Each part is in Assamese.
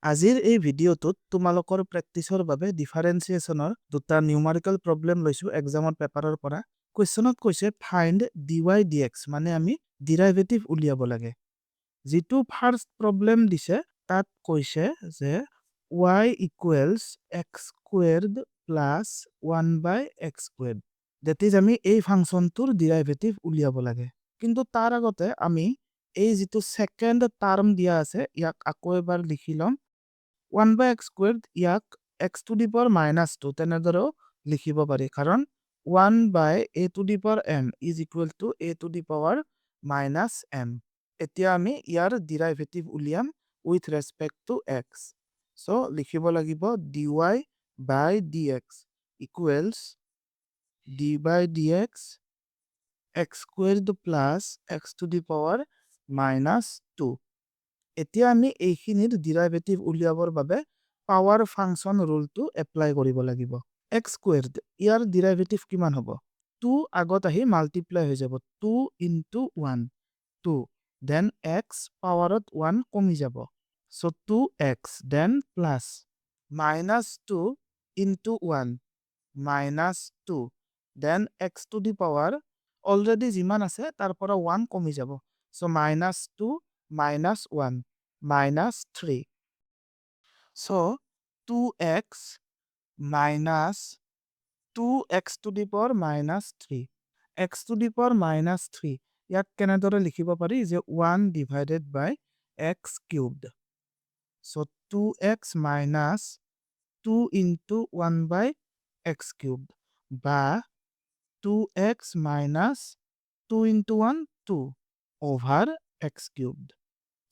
আজিৰ এই ভিডিঅ'টোত তোমালোকৰ প্ৰেক্টিছৰ বাবে ডিফাৰেন্সিয়েশ্যনৰ দুটা নিউমাৰিকেল প্ৰব্লেম লৈছো এক্সামৰ পেপাৰৰ পৰা। কুৱেশ্যনত কৈছে ফাইণ্ড dy dx, মানে আমি ডিৰাইভেটিভ উলিয়াব লাগে। যিটো ফাৰ্ষ্ট প্ৰব্লেম দিছে তাত কৈছে যে y equals x squared plus 1/x squared. That is আমি এই ফাংচনটোৰ ডিৰাইভেটিভ উলিয়াব লাগে। কিন্তু তাৰ আগতে আমি এই যিটো ছেকেণ্ড টাৰ্ম দিয়া আছে ইয়াক আকৌ এবাৰ লিখি ল'ম। 1/x স্কুৱেৰ্ড ইয়াক x টু দি পাৱাৰ -2 তেনেদৰেও লিখিব পাৰি, কাৰণ 1/a to the power m is equal to a to the power -m। এতিয়া আমি ইয়াৰ ডিৰাইভেটিভ উলিয়াম with respect to x। So' লিখিব লাগিব dy by dx equals d by dx x squared plus x to the power -2। এতিয়া আমি এইখিনিৰ ডিৰাইভেটিভ উলিয়াবৰ বাবে পাৱাৰ ফাংচন ৰুলটো এপ্লাই কৰিব লাগিব। x স্কুৱেৰ্ড ইয়াৰ ডিৰাইভেটিভ কিমান হ'ব? 2 আগত আহি মাল্টিপ্লাই হৈ যাব, 2 into 1 2, দেন x পাৱাৰত 1 কমি যাব, so' 2x, then plus -2 into 1 -2, then x to the power already যিমান আছে তাৰ পৰা 1 কমি যাব, চ' -2 -1 -3, so 2x minus 2x to the power -3, x to the power -3 ইয়াক কেনেদৰে লিখিব পাৰি যে 1 divided by x cubed, so 2x minus 2 into 1 by x cubed বা 2x minus 2 into 1 2 over x cubed।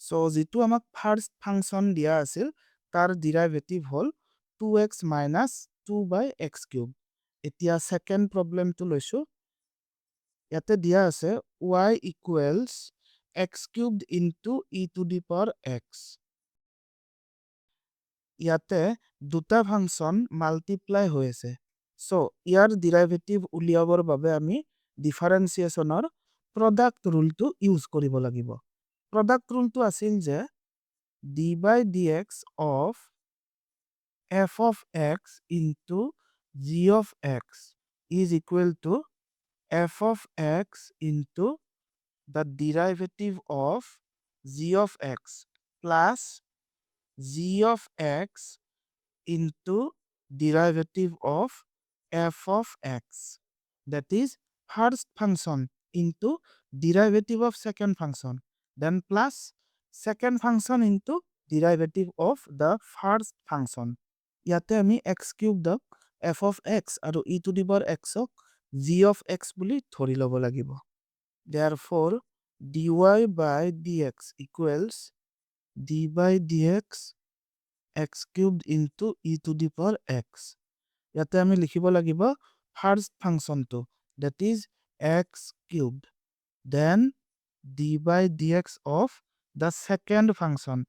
So যিটো আমাক ফাৰ্ষ্ট ফাংচন দিয়া আছিল তাৰ ডিৰাইভেটিভ হ'ল 2x minus 2 by x cubed। এতিয়া সেকেন্ড প্ৰব্লেমটো লৈছো। ইয়াতে দিয়া আছে y equals x cubed into e to the power x। ইয়াতে দুটা ফাংচন মাল্টিপ্লাই হৈ আছে, চ' ইয়াৰ ডিৰাইভেটিভ উলিয়াবৰ বাবে আমি ডিফাৰেন্সিয়েশ্যনৰ প্ৰডাক্ট ৰুলটো ইউজ কৰিব লাগিব। প্ৰডাক্ট ৰুলটো আছিল যে d by dx of f of x into g of x is equal to f of x into the derivative of g of x plus g of x into derivative of f of x, that is first function into derivative of second function, then plus second function into derivative of the first function। ইয়াতে আমি x cubed f of x আৰু e to the power x g of x বুলি ধৰি ল'ব লাগিব। Therefore dy by dx equals d by dx x cubed into e to the power x। ইয়াতে আমি লিখিব লাগিব ফাৰ্ষ্ট ফাংচনটো, that is x cubed, then d by dx of the second function,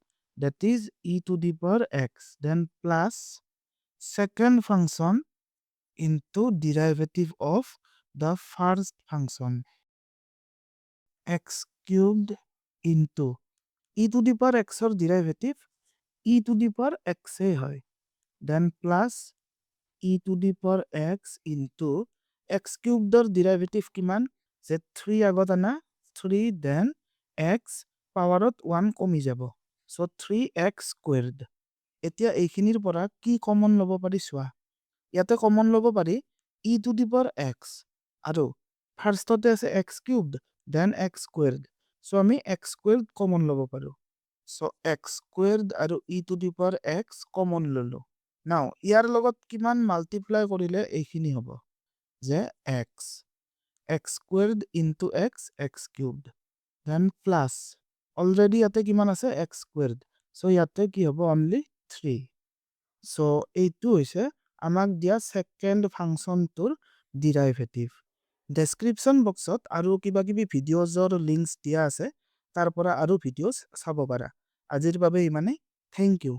that is e to the power x, then plus second function into derivative of the first function, x cubed into e to the power x or derivative e to the power x হয়, then plus e to the power x into x cubed or derivative কিমান যে 3 আগত আনা 3, then x পাৱাৰত 1 কমি যাব, so 3x squared। এতিয়া এইখিনিৰ পৰা কি কমন ল'ব পাৰি চোৱা। ইয়াতে কমন ল'ব পাৰি e to the power x আৰু ফাৰ্ষ্টতে আছে x cubed, then x squared, so আমি x squared কমন ল'ব পাৰো, so x squared আৰু e to the power x common ল'লো। নাও ইয়াৰ লগত কিমান মাল্টিপ্লাই কৰিলে এইখিনি হ'ব যে x squared into x cubed, then plus already ইয়াতে কিমান আছে x squared, so ইয়াতে কি হ'ব only 3। so এইটো হৈছে আমাক দিয়া সেকেন্ড ফাংচনটোৰ ডিৰাইভেটিভ। ডেসক্ৰিপশন বক্সত আৰু কিবা কিবি ভিডিঅ'জৰ লিংকস দিয়া আছে, তাৰ পৰা আৰু ভিডিঅ'জ চাব পাৰা। আজিৰ বাবে ইমানেই, থেংক ইউ।